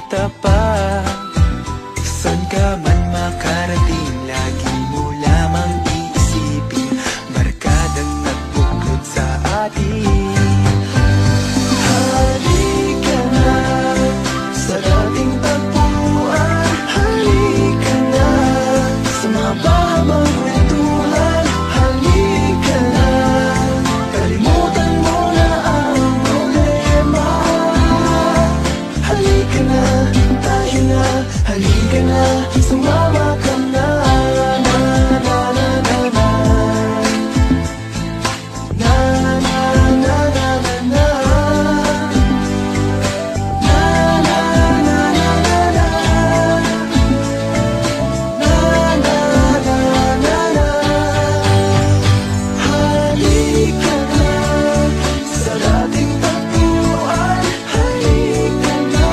magkikita pa. Saan ka man makarating, lagi mo lamang iisipin barkadang nagbuklod sa atin. Halika na sa dating tagpuan, halika na sa mahabang kwentuhan, halika na, kalimutan mo na ang problema. Halika na, tayo na, halika na, sumama ka na. Na na na na na, na na na na na na, na na na na na na, na na na na na. Halika na sa dating tagpuan, halika na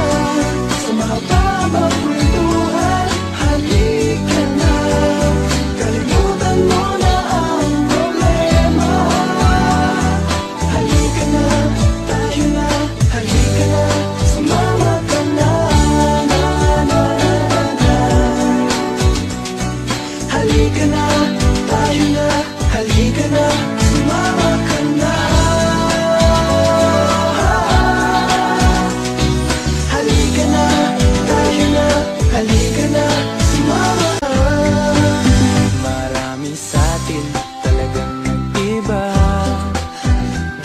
sa mahabang kwentuhan, halika na, kalimutan mo na ang problema. Halika na, tayo na, halika na, sumama ka na. Na na na na, halika na, tayo na, halika na, sumama ka na. Halika na, tayo na, halika na, sumama ka. Marami sa atin talagang nag-iba,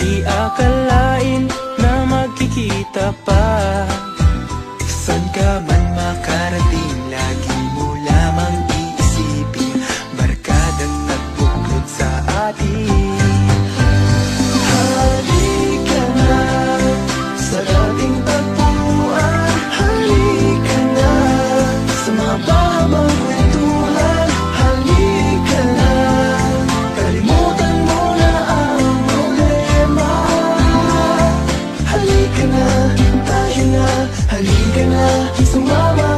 di akalain na magkikita pa. Saan ka man makarating, lagi mo lamang iisipin barkadang nagbuklod sa atin. Halika na sa dating tagpuan, halika na sa mahabang kwentuhan, halika na, kalimutan mo na ang problema. Halika na, tayo na, halika na, sumama